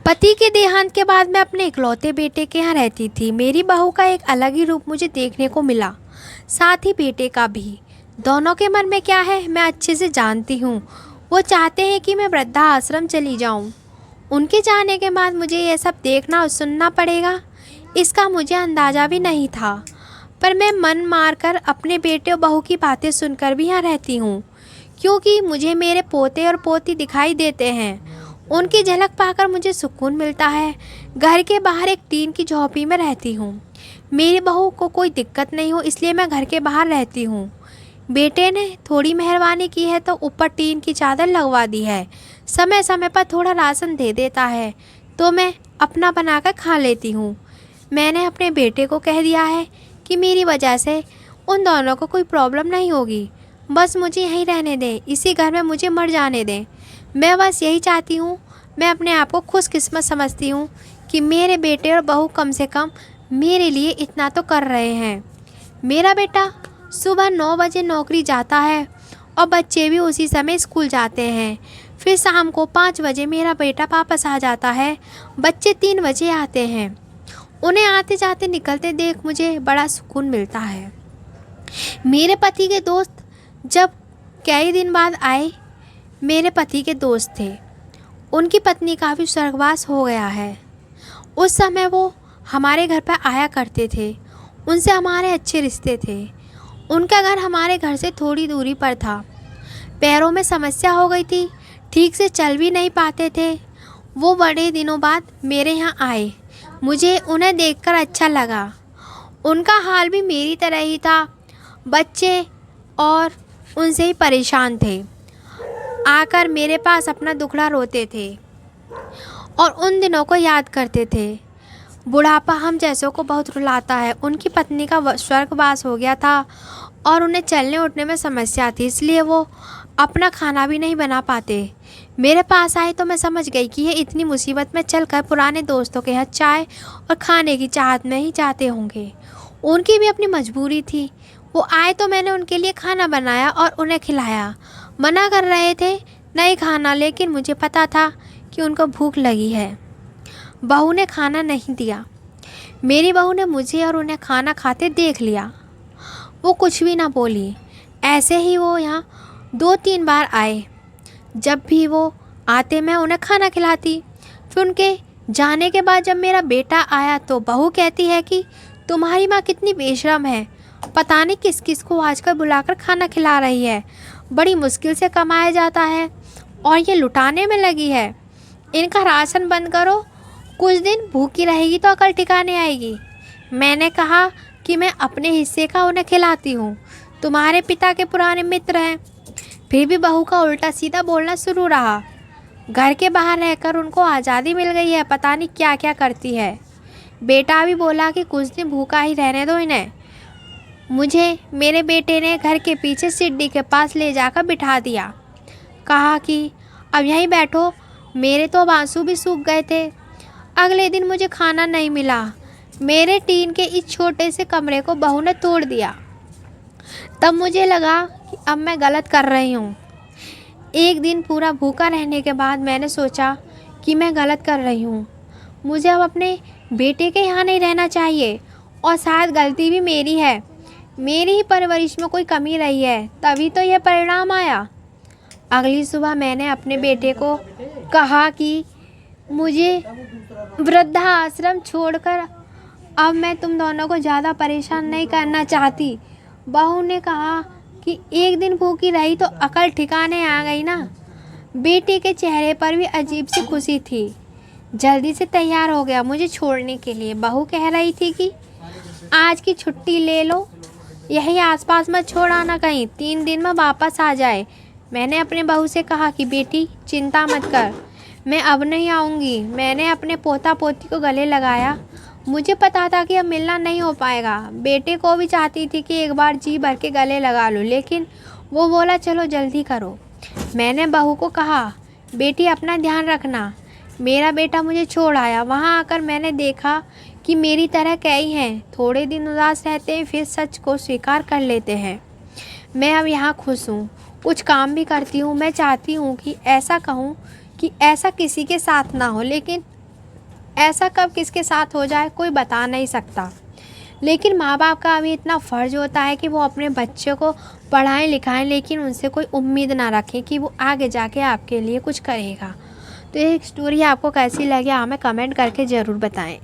पति के देहांत के बाद मैं अपने इकलौते बेटे के यहाँ रहती थी। मेरी बहू का एक अलग ही रूप मुझे देखने को मिला, साथ ही बेटे का भी। दोनों के मन में क्या है मैं अच्छे से जानती हूँ। वो चाहते हैं कि मैं वृद्धा आश्रम चली जाऊँ। उनके जाने के बाद मुझे ये सब देखना और सुनना पड़ेगा, इसका मुझे अंदाज़ा भी नहीं था। पर मैं मन मार कर अपने बेटे और बहू की बातें सुनकर भी यहाँ रहती हूँ, क्योंकि मुझे मेरे पोते और पोती दिखाई देते हैं। उनकी झलक पाकर मुझे सुकून मिलता है। घर के बाहर एक टीन की झोंपड़ी में रहती हूँ। मेरी बहू को कोई दिक्कत नहीं हो इसलिए मैं घर के बाहर रहती हूँ। बेटे ने थोड़ी मेहरबानी की है तो ऊपर टीन की चादर लगवा दी है। समय समय पर थोड़ा राशन दे देता है तो मैं अपना बनाकर खा लेती हूँ। मैंने अपने बेटे को कह दिया है कि मेरी वजह से उन दोनों को कोई प्रॉब्लम नहीं होगी। बस मुझे यहीं रहने दें, इसी घर में मुझे मर जाने दें। मैं बस यही चाहती हूँ। मैं अपने आप को खुशकिस्मत समझती हूँ कि मेरे बेटे और बहू कम से कम मेरे लिए इतना तो कर रहे हैं। मेरा बेटा सुबह 9 बजे नौकरी जाता है और बच्चे भी उसी समय स्कूल जाते हैं। फिर शाम को 5 बजे मेरा बेटा वापस आ जाता है। बच्चे 3 बजे आते हैं। उन्हें आते जाते निकलते देख मुझे बड़ा सुकून मिलता है। मेरे पति के दोस्त जब कई दिन बाद आए, मेरे पति के दोस्त थे, उनकी पत्नी का भी स्वर्गवास हो गया है। उस समय वो हमारे घर पर आया करते थे। उनसे हमारे अच्छे रिश्ते थे। उनका घर हमारे घर से थोड़ी दूरी पर था। पैरों में समस्या हो गई थी, ठीक से चल भी नहीं पाते थे। वो बड़े दिनों बाद मेरे यहाँ आए। मुझे उन्हें देखकर अच्छा लगा। उनका हाल भी मेरी तरह ही था। बच्चे और उनसे ही परेशान थे। आकर मेरे पास अपना दुखड़ा रोते थे और उन दिनों को याद करते थे। बुढ़ापा हम जैसों को बहुत रुलाता है। उनकी पत्नी का स्वर्गवास हो गया था और उन्हें चलने उठने में समस्या थी, इसलिए वो अपना खाना भी नहीं बना पाते। मेरे पास आए तो मैं समझ गई कि ये इतनी मुसीबत में चलकर पुराने दोस्तों के यहाँ चाय और खाने की चाहत में ही जाते होंगे। उनकी भी अपनी मजबूरी थी। वो आए तो मैंने उनके लिए खाना बनाया और उन्हें खिलाया। मना कर रहे थे नहीं खाना, लेकिन मुझे पता था कि उनको भूख लगी है। बहू ने खाना नहीं दिया। मेरी बहू ने मुझे और उन्हें खाना खाते देख लिया। वो कुछ भी ना बोली। ऐसे ही वो यहाँ 2-3 बार आए। जब भी वो आते मैं उन्हें खाना खिलाती। फिर उनके जाने के बाद जब मेरा बेटा आया तो बहू कहती है कि तुम्हारी माँ कितनी बेशरम है, पता नहीं किस किस को आजकल बुलाकर खाना खिला रही है। बड़ी मुश्किल से कमाया जाता है और ये लुटाने में लगी है। इनका राशन बंद करो, कुछ दिन भूखी रहेगी तो अकल ठिकाने आएगी। मैंने कहा कि मैं अपने हिस्से का उन्हें खिलाती हूँ, तुम्हारे पिता के पुराने मित्र हैं। फिर भी बहू का उल्टा सीधा बोलना शुरू रहा। घर के बाहर रहकर उनको आज़ादी मिल गई है, पता नहीं क्या क्या करती है। बेटा भी बोला कि कुछ दिन भूखा ही रहने दो इन्हें। मुझे मेरे बेटे ने घर के पीछे सीढ़ी के पास ले जाकर बिठा दिया। कहा कि अब यहीं बैठो। मेरे तो आंसू भी सूख गए थे। अगले दिन मुझे खाना नहीं मिला। मेरे टीन के इस छोटे से कमरे को बहू ने तोड़ दिया। तब मुझे लगा कि अब मैं गलत कर रही हूँ। एक दिन पूरा भूखा रहने के बाद मैंने सोचा कि मैं गलत कर रही हूँ। मुझे अब अपने बेटे के यहाँ नहीं रहना चाहिए और शायद गलती भी मेरी है। मेरी ही परवरिश में कोई कमी रही है, तभी तो यह परिणाम आया। अगली सुबह मैंने अपने बेटे को कहा कि मुझे वृद्धा आश्रम छोड़कर अब मैं तुम दोनों को ज़्यादा परेशान नहीं करना चाहती। बहू ने कहा कि एक दिन भूखी रही तो अकल ठिकाने आ गई ना। बेटे के चेहरे पर भी अजीब सी खुशी थी। जल्दी से तैयार हो गया मुझे छोड़ने के लिए। बहू कह रही थी कि आज की छुट्टी ले लो, यही आसपास मत छोड़ आना कहीं, 3 दिन में वापस आ जाए। मैंने अपने बहू से कहा कि बेटी चिंता मत कर, मैं अब नहीं आऊँगी। मैंने अपने पोता पोती को गले लगाया। मुझे पता था कि अब मिलना नहीं हो पाएगा। बेटे को भी चाहती थी कि एक बार जी भर के गले लगा लूँ, लेकिन वो बोला चलो जल्दी करो। मैंने बहू को कहा बेटी अपना ध्यान रखना। मेरा बेटा मुझे छोड़ आया। वहाँ आकर मैंने देखा कि मेरी तरह कई हैं, थोड़े दिन उदास रहते हैं फिर सच को स्वीकार कर लेते हैं। मैं अब यहाँ खुश हूँ, कुछ काम भी करती हूँ। मैं चाहती हूँ कि ऐसा कहूँ कि ऐसा किसी के साथ ना हो, लेकिन ऐसा कब किसके साथ हो जाए कोई बता नहीं सकता। लेकिन माँ बाप का अभी इतना फ़र्ज़ होता है कि वो अपने बच्चों को पढ़ाएं लिखाएं, लेकिन उनसे कोई उम्मीद ना रखें कि वो आगे जाके आपके लिए कुछ करेगा। तो ये स्टोरी आपको कैसी लगी हमें कमेंट करके ज़रूर बताएं।